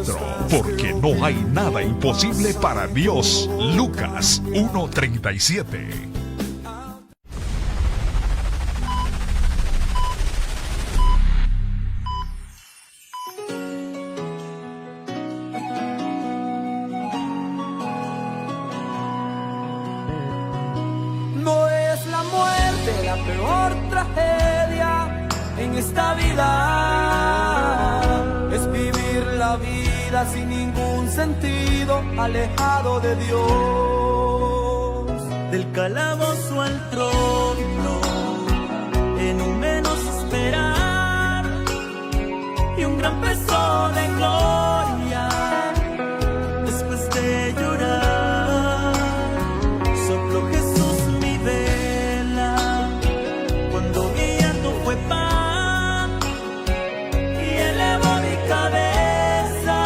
nuestro, porque no hay nada imposible para Dios. Lucas 1:37. No es la muerte la peor tragedia en esta vida, es vivir la vida sin ningún sentido, alejado de Dios. Del calabozo al trono, en un menos esperar, y un gran peso de gloria, después de llorar, sopló Jesús mi vela, cuando guiando fue paz, y elevó mi cabeza,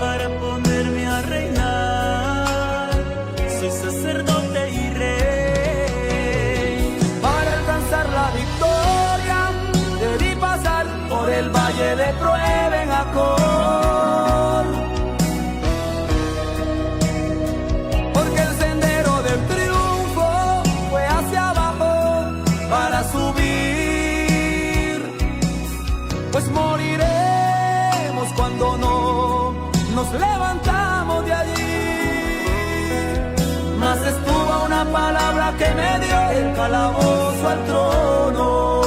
para ponerme a reinar, soy sacerdote y rey. Para alcanzar la victoria debí pasar por el valle de prueba en Acor, porque el sendero del triunfo fue hacia abajo para subir, pues moriremos cuando no nos levantamos de allí. Mas estuvo una palabra que me dio el calabozo al trono.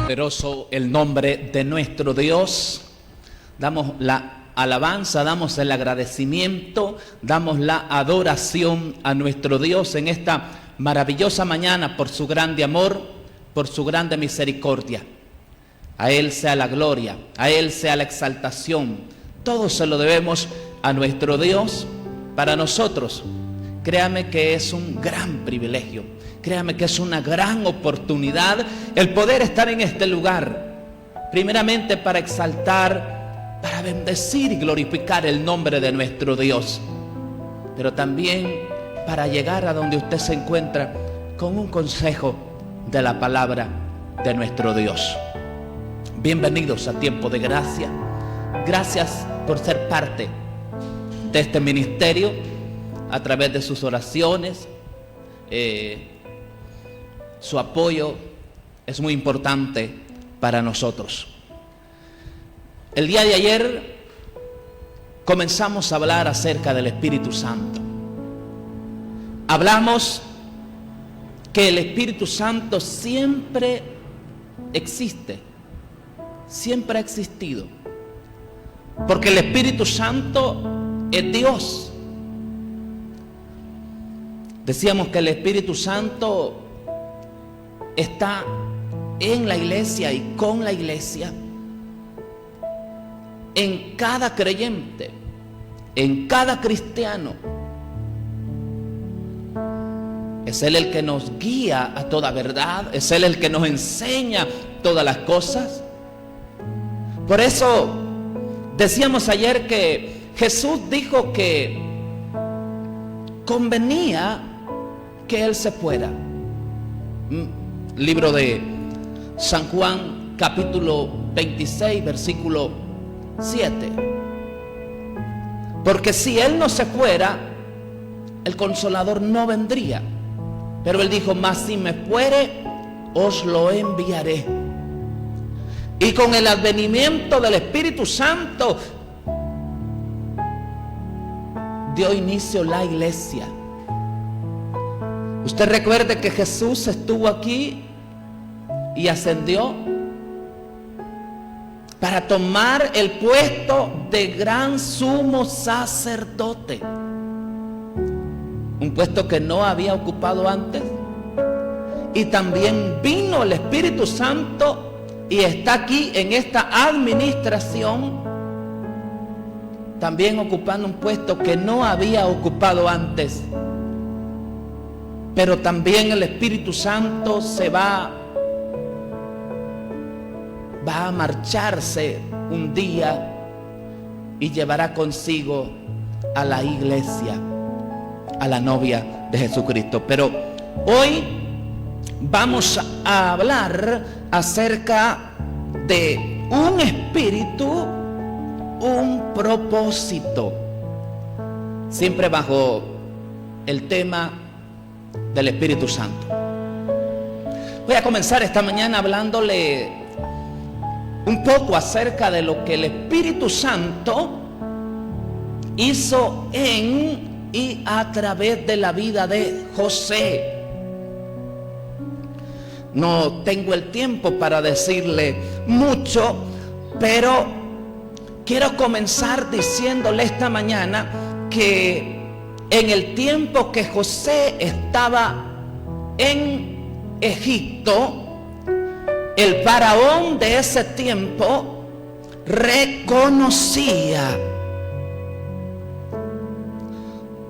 Poderoso el nombre de nuestro Dios. Damos la alabanza, damos el agradecimiento, damos la adoración a nuestro Dios en esta maravillosa mañana por su grande amor, por su grande misericordia. A Él sea la gloria, a Él sea la exaltación. Todo se lo debemos a nuestro Dios. Para nosotros, créame que es un gran privilegio, créame que es una gran oportunidad el poder estar en este lugar, primeramente para exaltar, para bendecir y glorificar el nombre de nuestro Dios, pero también para llegar a donde usted se encuentra con un consejo de la palabra de nuestro Dios. Bienvenidos a Tiempo de Gracia. Gracias por ser parte de este ministerio a través de sus oraciones. Su apoyo es muy importante para nosotros. El día de ayer comenzamos a hablar acerca del Espíritu Santo. Hablamos que el Espíritu Santo siempre existe, siempre ha existido, porque el Espíritu Santo es Dios. Decíamos que el Espíritu Santo está en la iglesia y con la iglesia, en cada creyente, en cada cristiano. Es Él el que nos guía a toda verdad, es Él el que nos enseña todas las cosas. Por eso decíamos ayer que Jesús dijo que convenía que Él se fuera. Libro de San Juan, capítulo 26, versículo 7. Porque si Él no se fuera, el Consolador no vendría. Pero Él dijo, mas si me fuere, os lo enviaré. Y con el advenimiento del Espíritu Santo dio inicio la iglesia. Usted recuerde que Jesús estuvo aquí y ascendió para tomar el puesto de gran sumo sacerdote, un puesto que no había ocupado antes. Y también vino el Espíritu Santo y está aquí en esta administración, también ocupando un puesto que no había ocupado antes. Pero también el Espíritu Santo se va a marcharse un día y llevará consigo a la iglesia, a la novia de Jesucristo. Pero hoy vamos a hablar acerca de un espíritu, un propósito. Siempre bajo el tema del Espíritu Santo. Voy a comenzar esta mañana hablándole un poco acerca de lo que el Espíritu Santo hizo en y a través de la vida de José. No tengo el tiempo para decirle mucho, pero quiero comenzar diciéndole esta mañana que en el tiempo que José estaba en Egipto, el faraón de ese tiempo reconocía,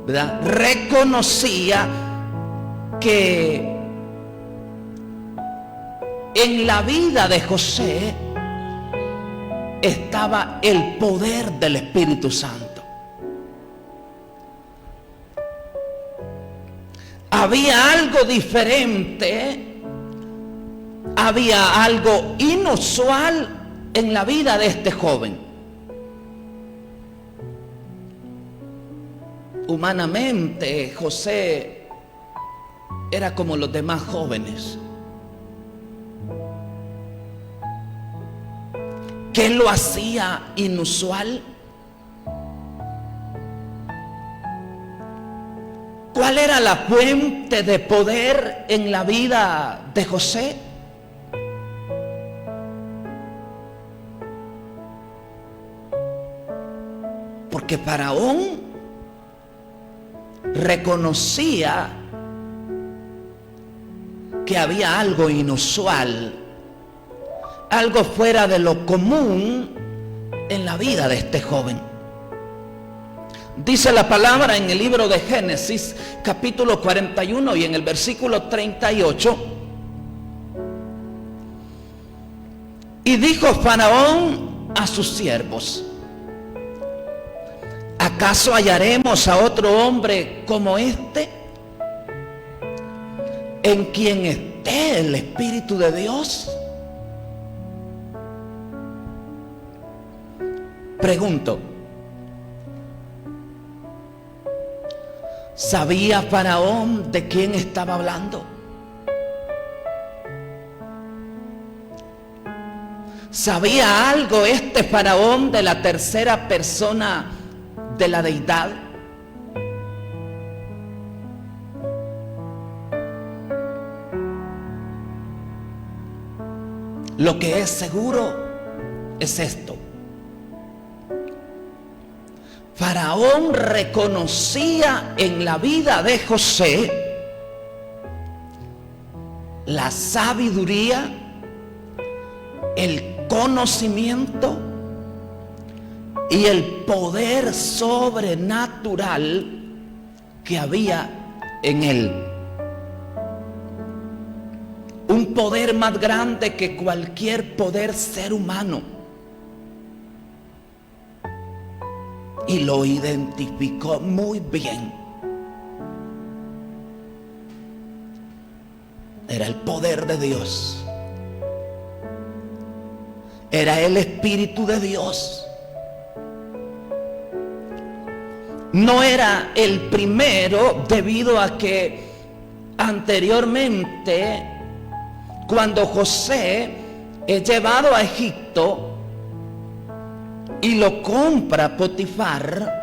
¿verdad? Reconocía que en la vida de José estaba el poder del Espíritu Santo. Había algo diferente, había algo inusual en la vida de este joven. Humanamente, José era como los demás jóvenes. ¿Qué lo hacía inusual? ¿Cuál era la fuente de poder en la vida de José? Porque Faraón reconocía que había algo inusual, algo fuera de lo común en la vida de este joven. Dice la palabra en el libro de Génesis, capítulo 41 y en el versículo 38. Y dijo Faraón a sus siervos: ¿acaso hallaremos a otro hombre como este, en quien esté el Espíritu de Dios? Pregunto, ¿sabía Faraón de quién estaba hablando? ¿Sabía algo este Faraón de la tercera persona de la deidad? Lo que es seguro es esto: Faraón reconocía en la vida de José la sabiduría, el conocimiento y el poder sobrenatural que había en él. Un poder más grande que cualquier poder ser humano. Y lo identificó muy bien. Era el poder de Dios. Era el Espíritu de Dios. No era el primero, debido a que anteriormente, cuando José es llevado a Egipto y lo compra Potifar,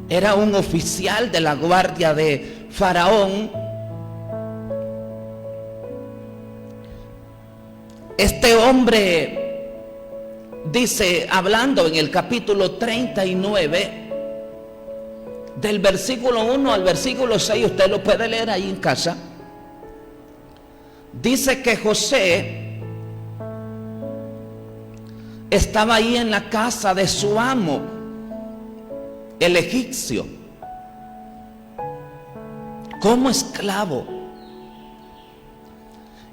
era un oficial de la guardia de Faraón. Este hombre dice, hablando en el capítulo 39, del versículo 1 al versículo 6, usted lo puede leer ahí en casa. Dice que José estaba ahí en la casa de su amo, el egipcio, como esclavo.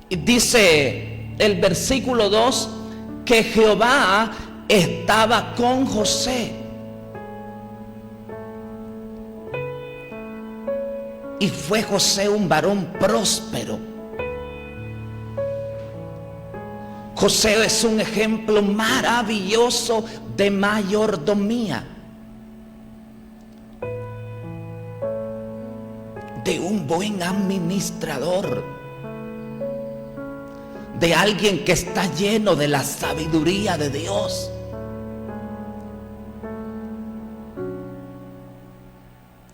Y dice el versículo 2 que Jehová estaba con José. Y fue José un varón próspero, José es un ejemplo maravilloso de mayordomía, de un buen administrador, de alguien que está lleno de la sabiduría de Dios.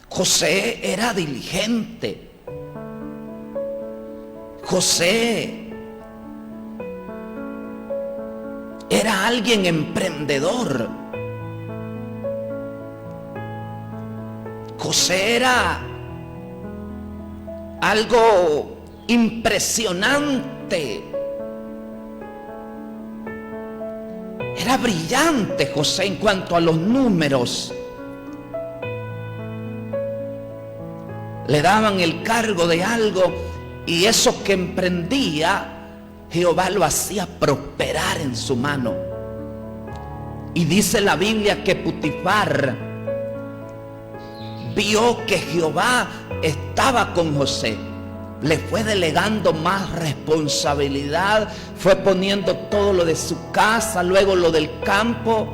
José era diligente. José era alguien emprendedor. José era algo impresionante. Era brillante José en cuanto a los números. Le daban el cargo de algo y eso que emprendía, Jehová lo hacía prosperar en su mano. Y dice la Biblia que Potifar vio que Jehová estaba con José. Le fue delegando más responsabilidad, fue poniendo todo lo de su casa, luego lo del campo,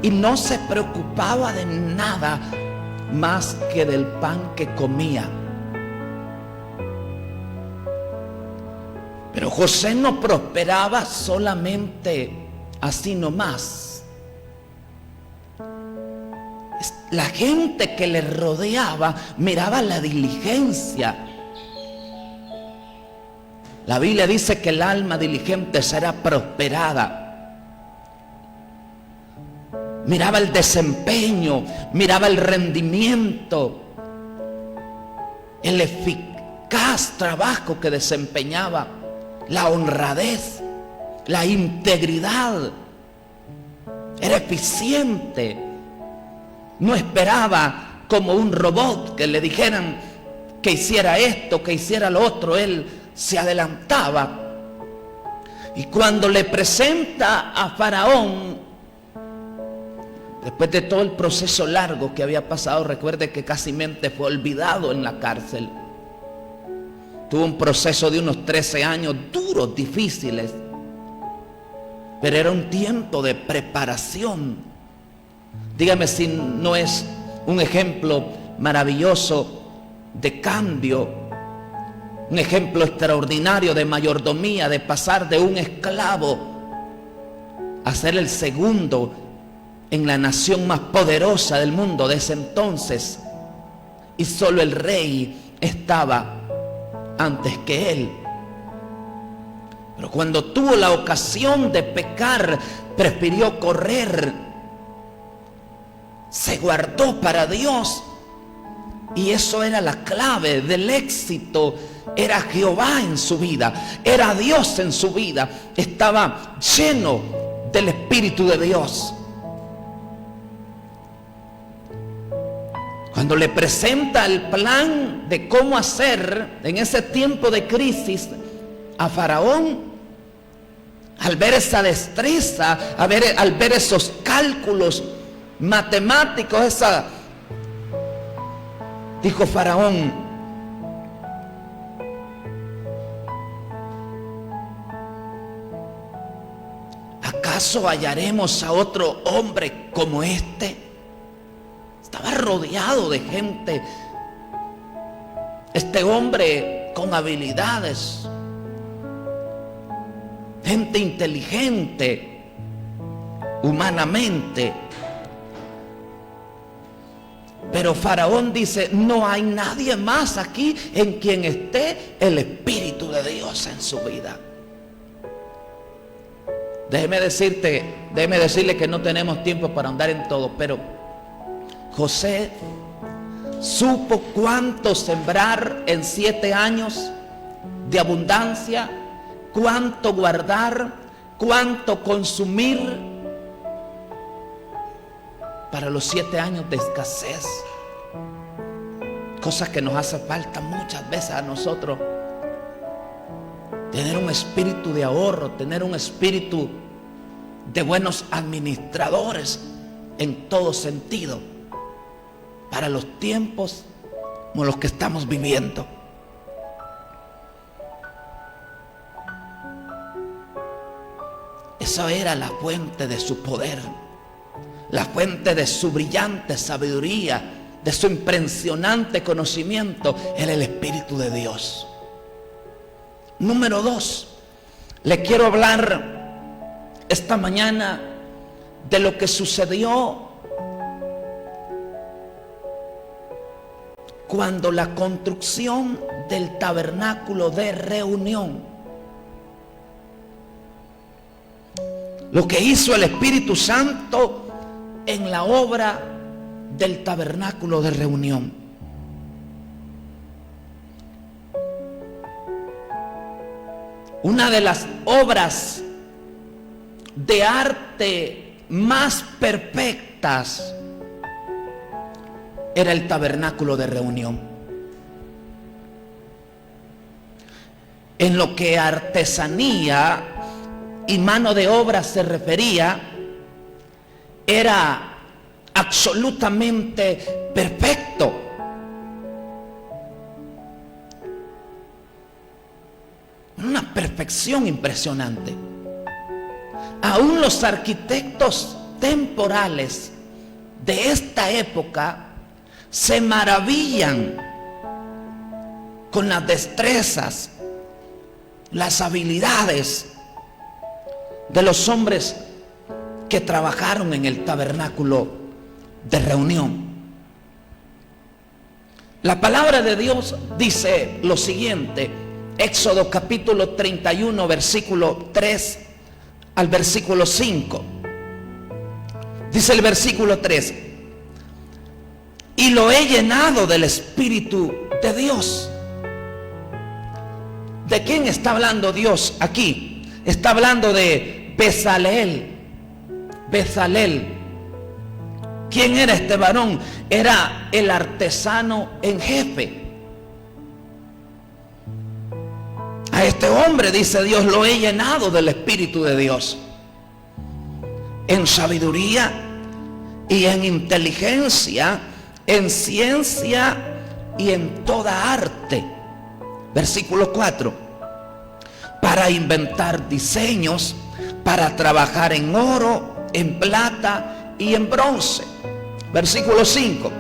y no se preocupaba de nada más que del pan que comía. Pero José no prosperaba solamente así nomás. La gente que le rodeaba miraba la diligencia. La Biblia dice que el alma diligente será prosperada. Miraba el desempeño, miraba el rendimiento, el eficaz trabajo que desempeñaba, la honradez, la integridad. Era eficiente. No esperaba como un robot que le dijeran que hiciera esto, que hiciera lo otro. Él se adelantaba. Y cuando le presenta a Faraón, después de todo el proceso largo que había pasado, recuerde que casi fue olvidado en la cárcel. Tuvo un proceso de unos 13 años duros, difíciles. Pero era un tiempo de preparación. Dígame si no es un ejemplo maravilloso de cambio, un ejemplo extraordinario de mayordomía, de pasar de un esclavo a ser el segundo en la nación más poderosa del mundo de ese entonces, y solo el rey estaba antes que él. Pero cuando tuvo la ocasión de pecar, prefirió correr, se guardó para Dios, y eso era la clave del éxito. Era Jehová en su vida, era Dios en su vida, estaba lleno del Espíritu de Dios. Cuando le presenta el plan de cómo hacer en ese tiempo de crisis a Faraón, al ver esa destreza, al ver esos cálculos matemáticos, dijo Faraón: ¿acaso hallaremos a otro hombre como este? Estaba rodeado de gente. Este hombre con habilidades, gente inteligente humanamente. Pero Faraón dice: no hay nadie más aquí en quien esté el Espíritu de Dios en su vida. Déjeme decirle que no tenemos tiempo para andar en todo, pero José supo cuánto sembrar en 7 años de abundancia, cuánto guardar, cuánto consumir para los 7 años de escasez. Cosas que nos hace falta muchas veces a nosotros. Tener un espíritu de ahorro, tener un espíritu de buenos administradores en todo sentido, para los tiempos como los que estamos viviendo. Esa era la fuente de su poder, la fuente de su brillante sabiduría, de su impresionante conocimiento, era el Espíritu de Dios. Número 2, le quiero hablar esta mañana de lo que sucedió cuando la construcción del tabernáculo de reunión, lo que hizo el Espíritu Santo en la obra del tabernáculo de reunión. Una de las obras de arte más perfectas era el tabernáculo de reunión. En lo que a artesanía y mano de obra se refería, era absolutamente perfecto. Una perfección impresionante. Aún los arquitectos temporales de esta época se maravillan con las destrezas, las habilidades de los hombres que trabajaron en el tabernáculo de reunión. La palabra de Dios dice lo siguiente: Éxodo capítulo 31, versículo 3 al versículo 5. Dice el versículo 3: y lo he llenado del Espíritu de Dios. ¿De quién está hablando Dios aquí? Está hablando de Bezaleel. Bezaleel. ¿Quién era este varón? Era el artesano en jefe. A este hombre, dice Dios, lo he llenado del Espíritu de Dios, en sabiduría y en inteligencia, en ciencia y en toda arte. Versículo 4: para inventar diseños, para trabajar en oro, en plata y en bronce. Versículo 5: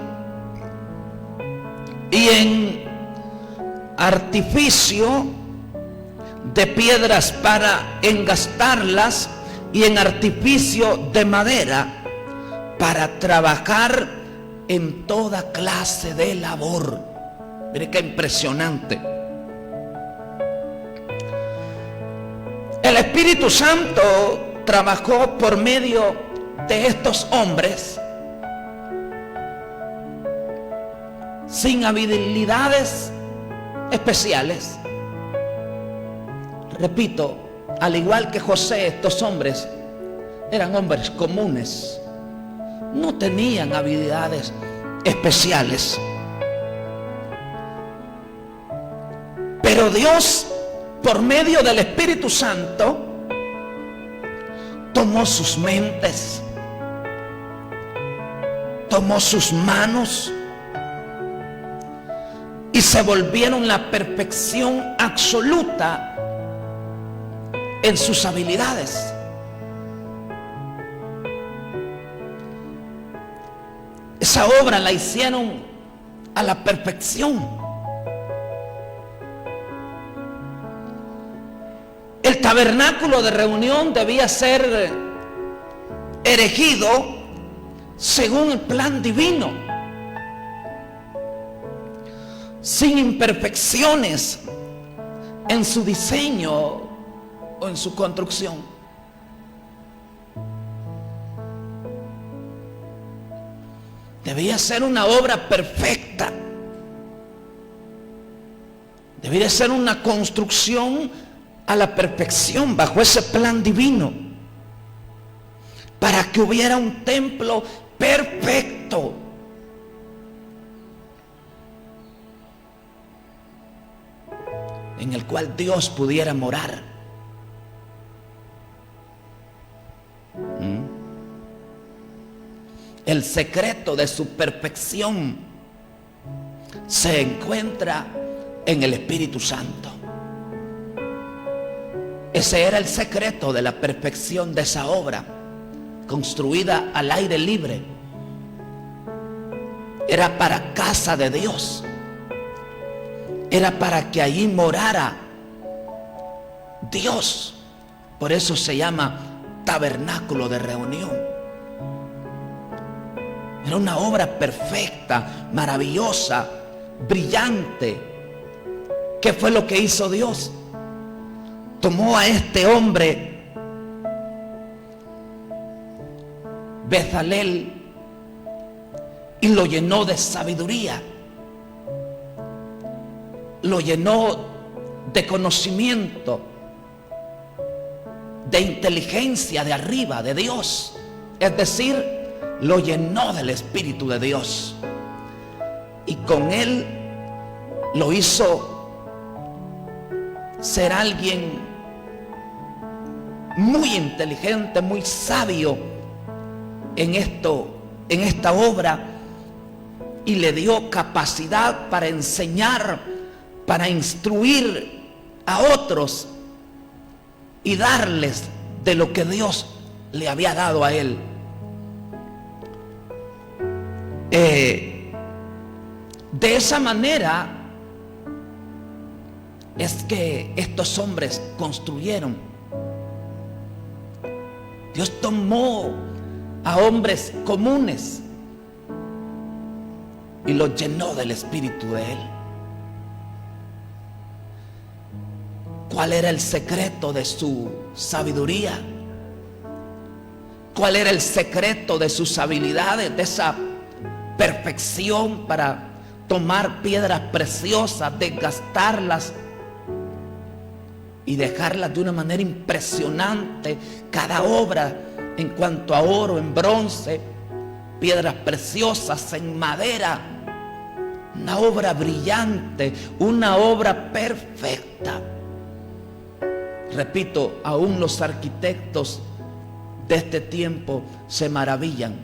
y en artificio de piedras para engastarlas, y en artificio de madera para trabajar en toda clase de labor. Mire qué impresionante. El Espíritu Santo trabajó por medio de estos hombres sin habilidades especiales. Repito, al igual que José, estos hombres eran hombres comunes, no tenían habilidades especiales. Pero Dios, por medio del Espíritu Santo, tomó sus mentes, tomó sus manos, y se volvieron la perfección absoluta en sus habilidades. Esa obra la hicieron a la perfección. El tabernáculo de reunión debía ser erigido según el plan divino, sin imperfecciones en su diseño o en su construcción. Debía ser una obra perfecta. Debía ser una construcción a la perfección bajo ese plan divino, para que hubiera un templo perfecto. En el cual Dios pudiera morar. El secreto de su perfección se encuentra en el Espíritu Santo. Ese era el secreto de la perfección de esa obra, construida al aire libre. Era para casa de Dios. Era para que allí morara Dios. Por eso se llama tabernáculo de reunión. Era una obra perfecta, maravillosa, brillante. ¿Qué fue lo que hizo Dios? Tomó a este hombre, Bezalel, y lo llenó de sabiduría. Lo llenó de conocimiento, de inteligencia de arriba, de Dios. Es decir, lo llenó del Espíritu de Dios. Y con él lo hizo ser alguien muy inteligente, muy sabio en esta obra, y le dio capacidad para enseñar, para instruir a otros y darles de lo que Dios le había dado a él. De esa manera es que estos hombres construyeron. Dios tomó a hombres comunes y los llenó del Espíritu de él. ¿Cuál era el secreto de su sabiduría? ¿Cuál era el secreto de sus habilidades, de esa perfección para tomar piedras preciosas, desgastarlas y dejarlas de una manera impresionante? Cada obra en cuanto a oro, en bronce, piedras preciosas, en madera, una obra brillante, una obra perfecta. Repito, aún los arquitectos de este tiempo se maravillan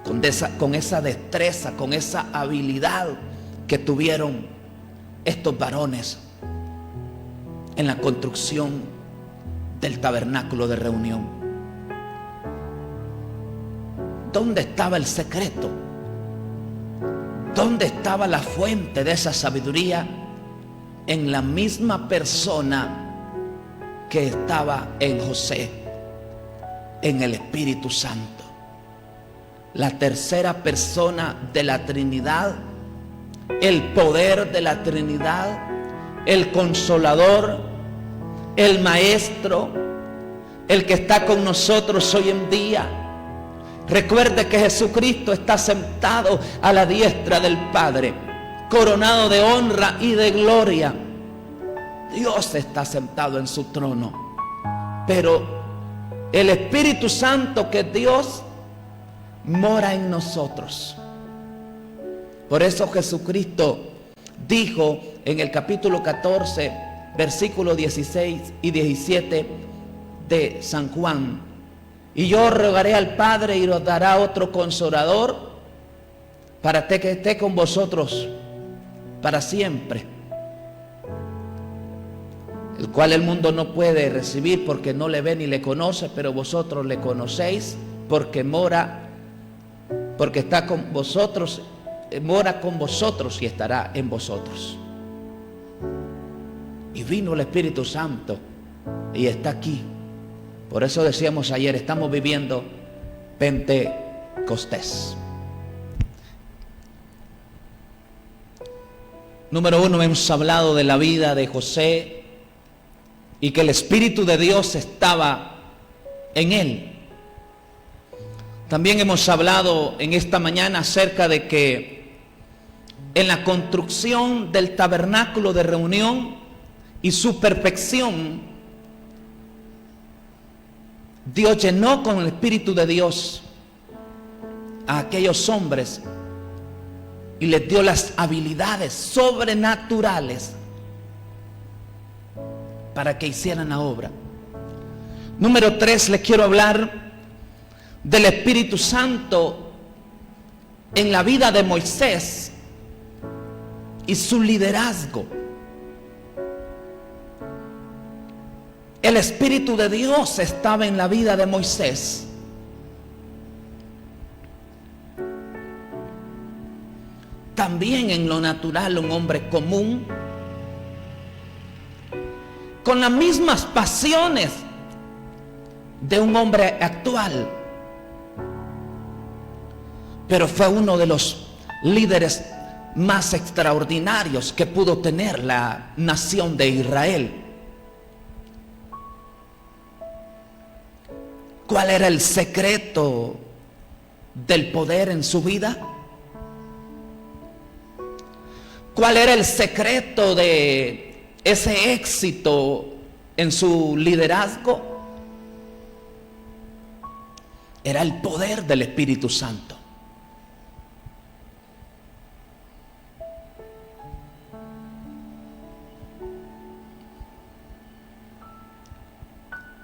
con esa destreza, con esa habilidad que tuvieron estos varones en la construcción del tabernáculo de reunión. ¿Dónde estaba el secreto? ¿Dónde estaba la fuente de esa sabiduría? En la misma persona que estaba en José, en el Espíritu Santo. La tercera persona de la Trinidad, el poder de la Trinidad, el Consolador, el Maestro, el que está con nosotros hoy en día. Recuerde que Jesucristo está sentado a la diestra del Padre, coronado de honra y de gloria. Dios está sentado en su trono, pero el Espíritu Santo, que es Dios, mora en nosotros. Por eso Jesucristo dijo en el capítulo 14, versículos 16 y 17 de San Juan: y yo rogaré al Padre y os dará otro Consolador para que esté con vosotros para siempre, el cual el mundo no puede recibir porque no le ve ni le conoce, pero vosotros le conocéis porque está con vosotros, mora con vosotros y estará en vosotros. Y vino el Espíritu Santo y está aquí. Por eso decíamos ayer, estamos viviendo Pentecostés. Número uno, hemos hablado de la vida de José y que el Espíritu de Dios estaba en él. También hemos hablado en esta mañana acerca de que en la construcción del tabernáculo de reunión y su perfección, Dios llenó con el Espíritu de Dios a aquellos hombres y les dio las habilidades sobrenaturales para que hicieran la obra. Número 3, les quiero hablar del Espíritu Santo en la vida de Moisés y su liderazgo. el Espíritu de Dios estaba en la vida de Moisés, también en lo natural un hombre común, con las mismas pasiones de un hombre actual, pero fue uno de los líderes más extraordinarios que pudo tener la nación de Israel. ¿Cuál era el secreto del poder en su vida? ¿Cuál era el secreto de ese éxito en su liderazgo? Era el poder del Espíritu Santo.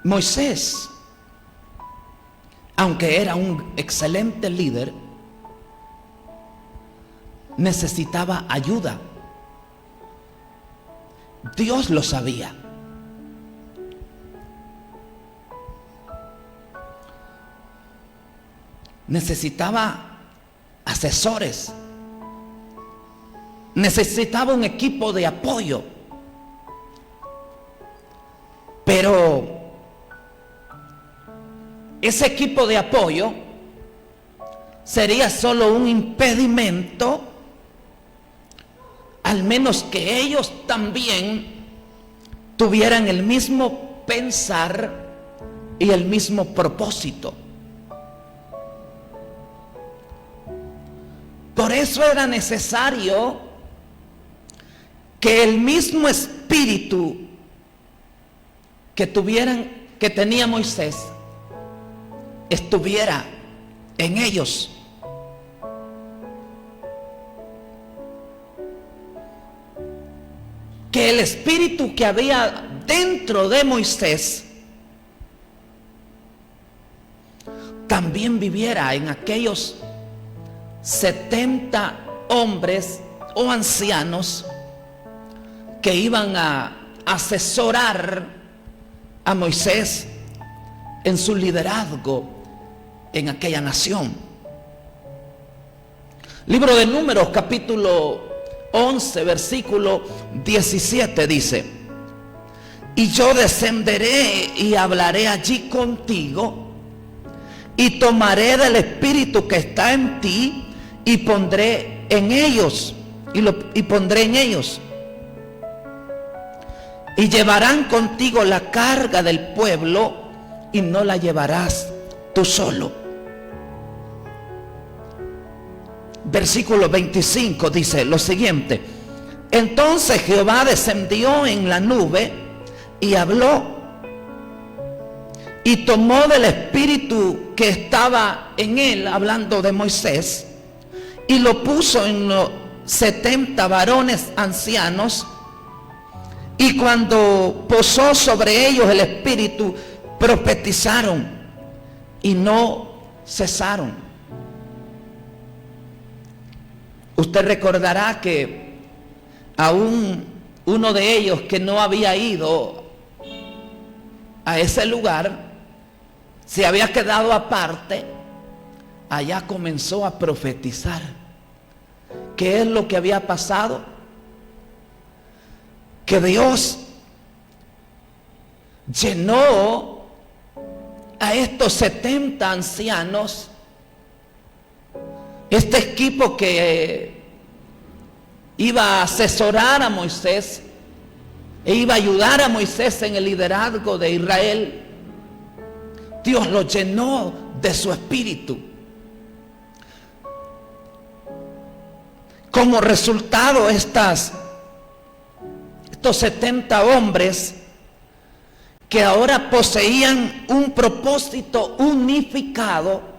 Moisés, aunque era un excelente líder, necesitaba ayuda. Dios lo sabía. Necesitaba asesores. Necesitaba un equipo de apoyo. Pero ese equipo de apoyo sería solo un impedimento, al menos que ellos también tuvieran el mismo pensar y el mismo propósito. Por eso era necesario que el mismo espíritu que tenía Moisés estuviera en ellos. Que el espíritu que había dentro de Moisés también viviera en aquellos 70 hombres o ancianos que iban a asesorar a Moisés en su liderazgo en aquella nación. Libro de Números, capítulo 11, versículo 17 dice: y yo descenderé y hablaré allí contigo, y tomaré del espíritu que está en ti, y pondré en ellos, y llevarán contigo la carga del pueblo, y no la llevarás tú solo. Versículo 25 dice lo siguiente: entonces Jehová descendió en la nube y habló, y tomó del espíritu que estaba en él, hablando de Moisés, y lo puso en los 70 varones ancianos, y cuando posó sobre ellos el espíritu, profetizaron y no cesaron. Usted recordará que aún uno de ellos que no había ido a ese lugar, se había quedado aparte, allá comenzó a profetizar. ¿Qué es lo que había pasado? Que Dios llenó a estos 70 ancianos, este equipo que iba a asesorar a Moisés e iba a ayudar a Moisés en el liderazgo de Israel. Dios lo llenó de su espíritu. Como resultado, estos 70 hombres que ahora poseían un propósito unificado,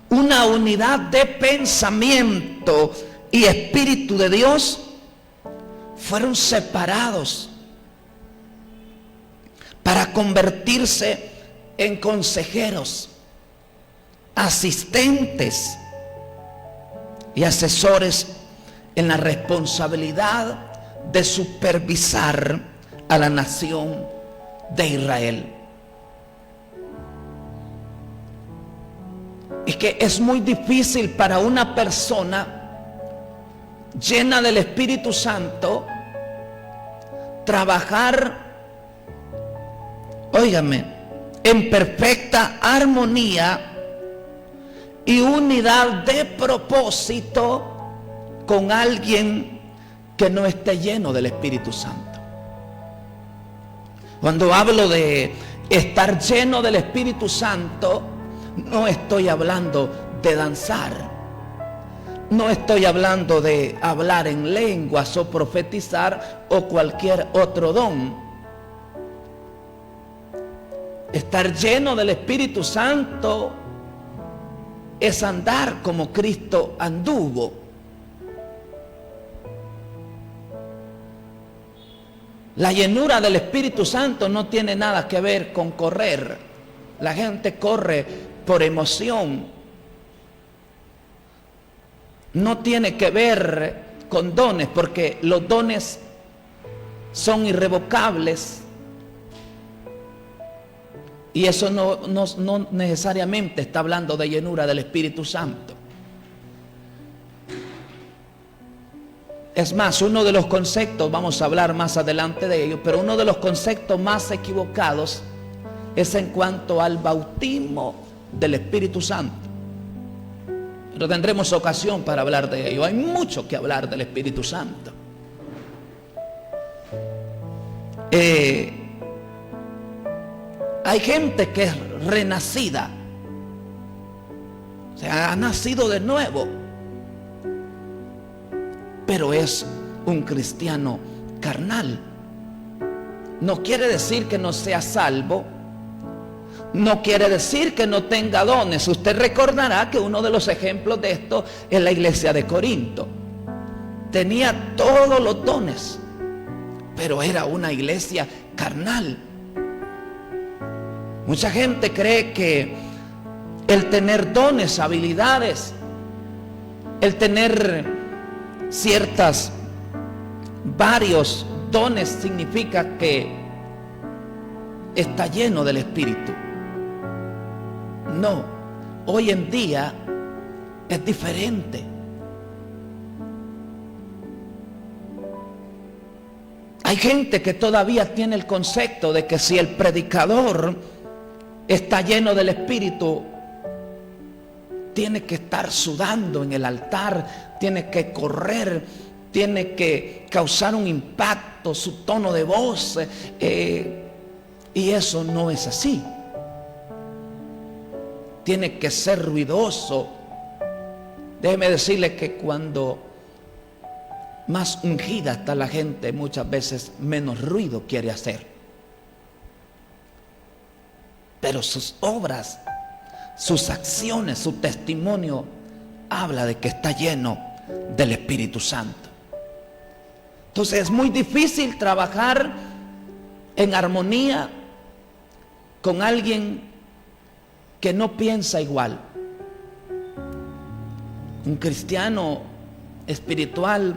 una unidad de pensamiento y espíritu de Dios, fueron separados para convertirse en consejeros, asistentes y asesores en la responsabilidad de supervisar a la nación de Israel. Es que es muy difícil para una persona llena del Espíritu Santo trabajar, óigame, en perfecta armonía y unidad de propósito con alguien que no esté lleno del Espíritu Santo. Cuando hablo de estar lleno del Espíritu Santo, no estoy hablando de danzar, no estoy hablando de hablar en lenguas o profetizar o cualquier otro don. Estar lleno del Espíritu Santo es andar como Cristo anduvo. La llenura del Espíritu Santo no tiene nada que ver con correr. La gente corre por emoción. No tiene que ver con dones, porque los dones son irrevocables. Y eso no necesariamente está hablando de llenura del Espíritu Santo. Es más, uno de los conceptos, vamos a hablar más adelante de ello, pero uno de los conceptos más equivocados es en cuanto al bautismo del Espíritu Santo. Pero tendremos ocasión para hablar de ello. Hay mucho que hablar del Espíritu Santo. Hay gente que es renacida, o sea, ha nacido de nuevo, pero es un cristiano carnal. No quiere decir que no sea salvo, no quiere decir que no tenga dones. Usted recordará que uno de los ejemplos de esto es la iglesia de Corinto. Tenía todos los dones, pero era una iglesia carnal. Mucha gente cree que el tener dones, habilidades, el tener varios dones significa que está lleno del Espíritu. No, hoy en día es diferente. Hay gente que todavía tiene el concepto de que si el predicador está lleno del Espíritu, tiene que estar sudando en el altar, tiene que correr, tiene que causar un impacto, su tono de voz, y eso no es así. Tiene que ser ruidoso. Déjeme decirle que cuando más ungida está la gente, muchas veces menos ruido quiere hacer. Pero sus obras, sus acciones, su testimonio habla de que está lleno del Espíritu Santo. Entonces es muy difícil trabajar en armonía con alguien que no piensa igual. Un cristiano espiritual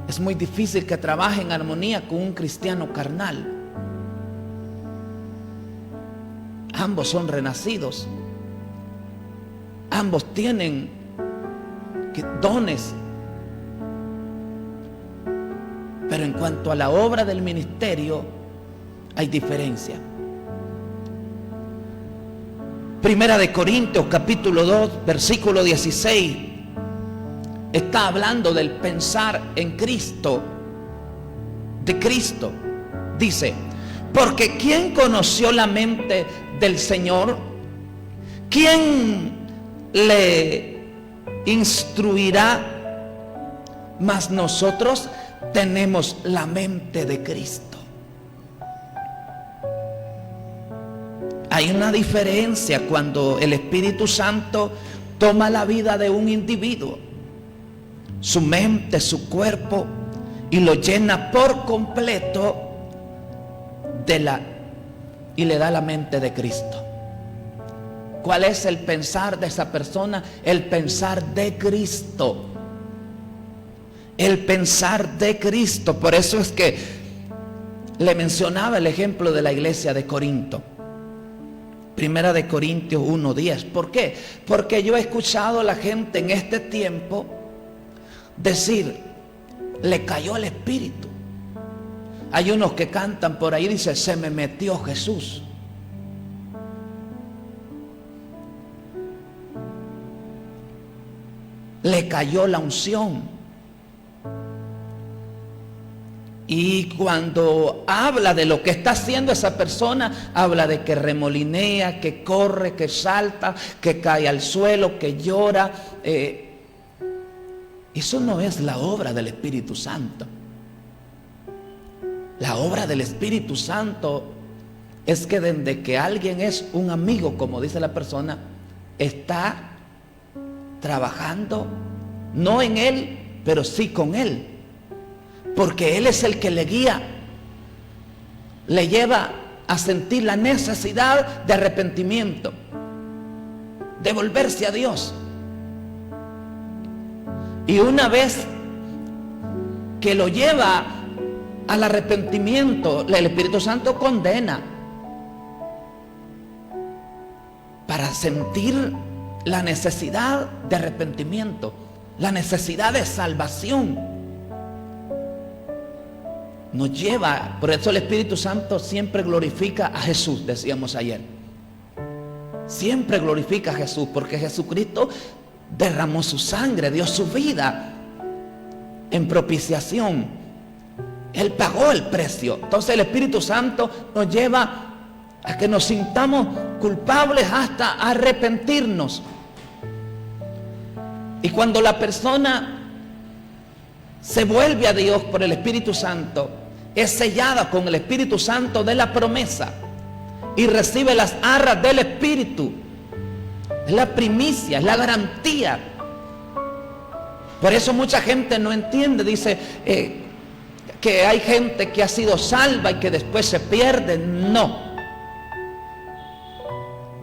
es muy difícil que trabaje en armonía con un cristiano carnal. Ambos son renacidos. Ambos tienen dones. Pero en cuanto a la obra del ministerio, hay diferencia. Primera de Corintios, capítulo 2, versículo 16, está hablando del pensar en Cristo, de Cristo. Dice: porque ¿quién conoció la mente del Señor? ¿Quién le instruirá? Mas nosotros tenemos la mente de Cristo. Hay una diferencia cuando el Espíritu Santo toma la vida de un individuo, su mente, su cuerpo, y lo llena por completo y le da la mente de Cristo. ¿Cuál es el pensar de esa persona? El pensar de Cristo. El pensar de Cristo. Por eso es que Le mencionaba el ejemplo de la iglesia de Corinto. Primera de Corintios 1:10. ¿Por qué? Porque yo he escuchado a la gente en este tiempo decir, le cayó el Espíritu. Hay unos que cantan por ahí, dice, se me metió Jesús. Le cayó la unción. Y cuando habla de lo que está haciendo esa persona, habla de que remolinea, que corre, que salta, que cae al suelo, que llora. Eso no es la obra del Espíritu Santo. La obra del Espíritu Santo es que desde que alguien es un amigo, como dice la persona, está trabajando, no en él, pero sí con él. Porque Él es el que le guía, le lleva a sentir la necesidad de arrepentimiento, de volverse a Dios. Y una vez que lo lleva al arrepentimiento, el Espíritu Santo condena para sentir la necesidad de arrepentimiento, la necesidad de salvación. Nos lleva, por eso el Espíritu Santo siempre glorifica a Jesús, decíamos ayer. Siempre glorifica a Jesús, porque Jesucristo derramó su sangre, dio su vida en propiciación. Él pagó el precio. Entonces el Espíritu Santo nos lleva a que nos sintamos culpables hasta arrepentirnos. Y cuando la persona se vuelve a Dios por el Espíritu Santo, es sellada con el Espíritu Santo de la promesa y recibe las arras del Espíritu. Es la primicia, es la garantía. Por eso mucha gente no entiende, dice que hay gente que ha sido salva y que después se pierde. No.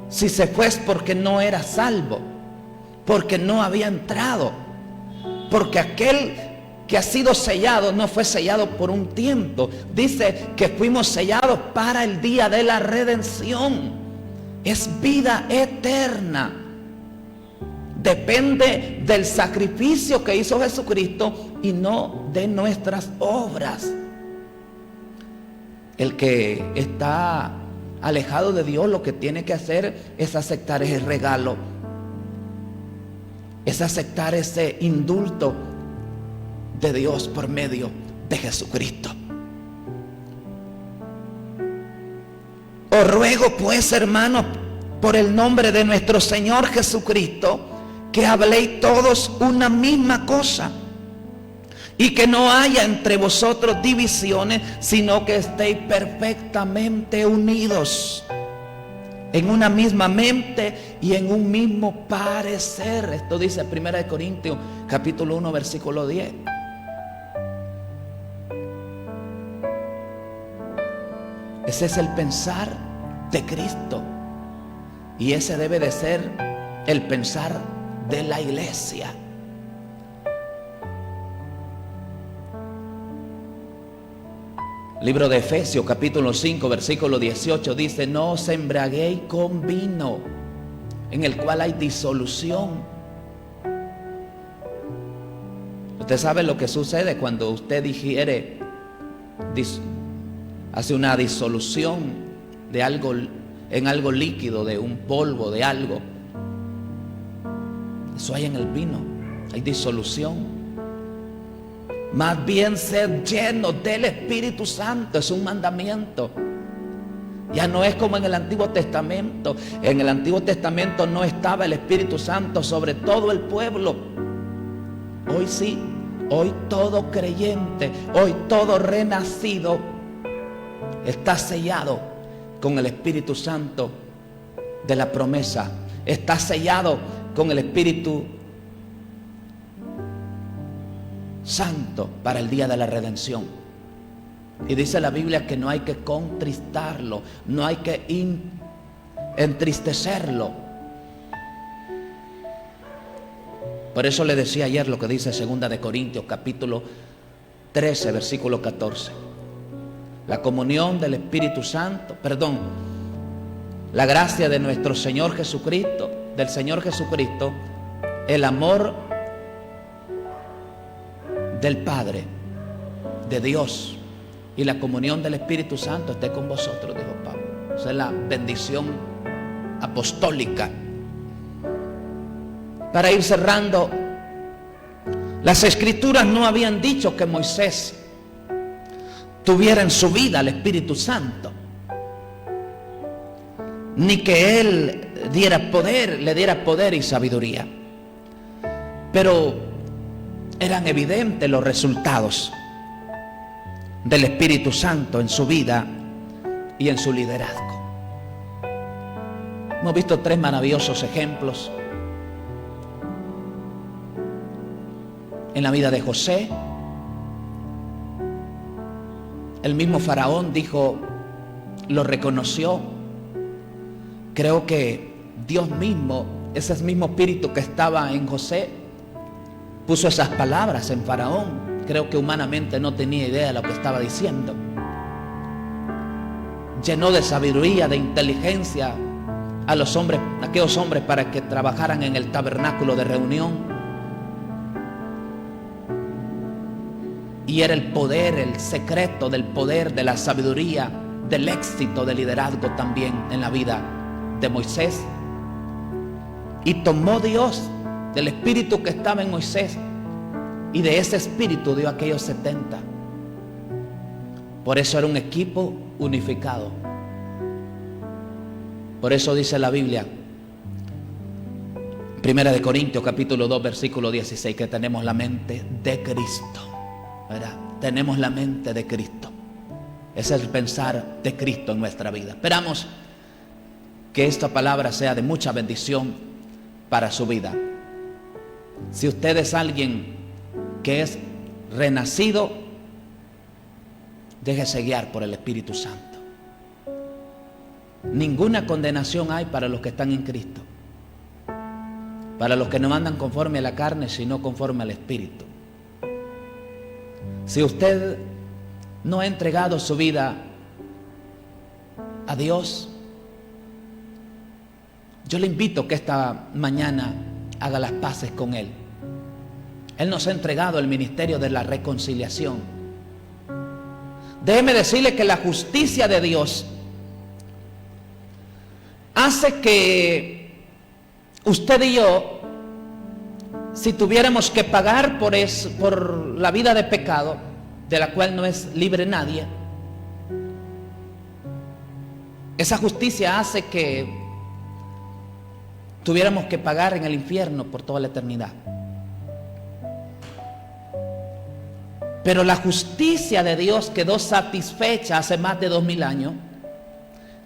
Si se fue es porque no era salvo, porque no había entrado, porque aquel que ha sido sellado no fue sellado por un tiempo. Dice que fuimos sellados para el día de la redención. Es vida eterna. Depende del sacrificio que hizo Jesucristo y no de nuestras obras. El que está alejado de Dios lo que tiene que hacer es aceptar ese regalo, es aceptar ese indulto de Dios por medio de Jesucristo. Os ruego pues, hermanos, por el nombre de nuestro Señor Jesucristo, que habléis todos una misma cosa y que no haya entre vosotros divisiones, sino que estéis perfectamente unidos en una misma mente y en un mismo parecer. Esto dice 1 Corintios capítulo 1 versículo 10. Ese es el pensar de Cristo y ese debe de ser el pensar de la iglesia. Libro de Efesios capítulo 5 versículo 18 dice: no os embriaguéis con vino, en el cual hay disolución. Usted sabe lo que sucede cuando usted digiere, hace una disolución de algo en algo líquido, de un polvo, de algo. Eso hay en el vino, hay disolución. Más bien sed llenos del Espíritu Santo, es un mandamiento. Ya no es como en el Antiguo Testamento. En el Antiguo Testamento no estaba el Espíritu Santo sobre todo el pueblo. Hoy sí, hoy todo creyente, hoy todo renacido está sellado con el Espíritu Santo de la promesa. Está sellado con el Espíritu Santo para el día de la redención. Y dice la Biblia que no hay que contristarlo, no hay que entristecerlo. Por eso le decía ayer lo que dice 2 de Corintios capítulo 13 versículo 14. la comunión del Espíritu Santo, la gracia de nuestro Señor Jesucristo, del Señor Jesucristo, el amor del Padre, de Dios y la comunión del Espíritu Santo esté con vosotros, dijo Pablo. Esa es la bendición apostólica. Para ir cerrando, las Escrituras no habían dicho que Moisés tuviera en su vida al Espíritu Santo, ni que él le diera poder y sabiduría, pero eran evidentes los resultados del Espíritu Santo en su vida y en su liderazgo. Hemos visto 3 maravillosos ejemplos en la vida de José. El mismo Faraón lo reconoció. Creo que Dios mismo, ese mismo espíritu que estaba en José, puso esas palabras en Faraón. Creo que humanamente no tenía idea de lo que estaba diciendo. Llenó de sabiduría, de inteligencia a aquellos hombres para que trabajaran en el tabernáculo de reunión. Y era el poder, el secreto del poder, de la sabiduría, del éxito, del liderazgo también en la vida de Moisés. Y tomó Dios del espíritu que estaba en Moisés, y de ese espíritu dio a aquellos 70. Por eso era un equipo unificado. Por eso dice la Biblia, 1 Corintios capítulo 2 versículo 16, que tenemos la mente de Cristo, ¿verdad? Tenemos la mente de Cristo. Ese es el pensar de Cristo en nuestra vida. Esperamos que esta palabra sea de mucha bendición para su vida. Si usted es alguien que es renacido, déjese guiar por el Espíritu Santo. Ninguna condenación hay para los que están en Cristo, para los que no andan conforme a la carne, sino conforme al Espíritu. Si usted no ha entregado su vida a Dios, yo le invito que esta mañana haga las paces con Él. Él nos ha entregado el ministerio de la reconciliación. Déjeme decirle que la justicia de Dios hace que usted y yo, si tuviéramos que pagar por la vida de pecado, de la cual no es libre nadie, esa justicia hace que tuviéramos que pagar en el infierno por toda la eternidad. Pero la justicia de Dios quedó satisfecha hace más de 2000 años,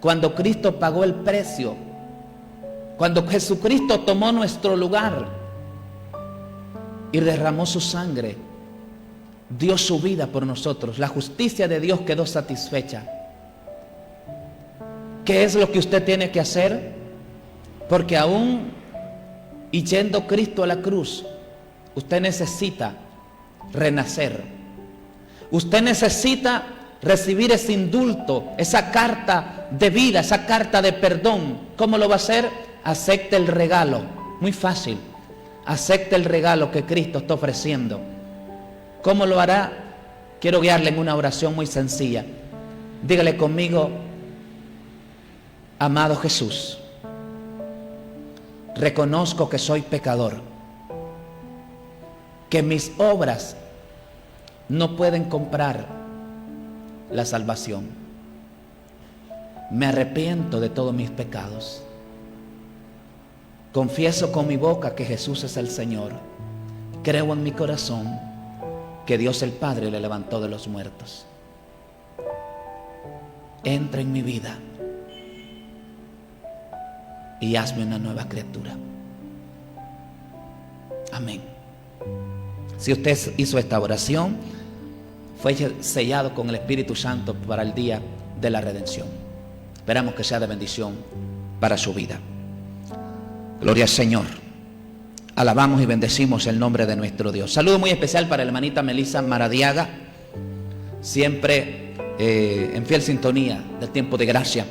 cuando Cristo pagó el precio, cuando Jesucristo tomó nuestro lugar y derramó su sangre, dio su vida por nosotros. La justicia de Dios quedó satisfecha. ¿Qué es lo que usted tiene que hacer? Porque aún y yendo Cristo a la cruz, usted necesita renacer. Usted necesita recibir ese indulto, esa carta de vida, esa carta de perdón. ¿Cómo lo va a hacer? Acepte el regalo. Muy fácil. Acepte el regalo que Cristo está ofreciendo. ¿Cómo lo hará? Quiero guiarle en una oración muy sencilla. Dígale conmigo: amado Jesús, reconozco que soy pecador, que mis obras no pueden comprar la salvación. Me arrepiento de todos mis pecados. Confieso con mi boca que Jesús es el Señor. Creo en mi corazón que Dios el Padre le levantó de los muertos. Entra en mi vida y hazme una nueva criatura. Amén. Si usted hizo esta oración, fue sellado con el Espíritu Santo para el día de la redención. Esperamos que sea de bendición para su vida. Gloria al Señor. Alabamos y bendecimos el nombre de nuestro Dios. Saludo muy especial para la hermanita Melissa Maradiaga, siempre en fiel sintonía del tiempo de gracia.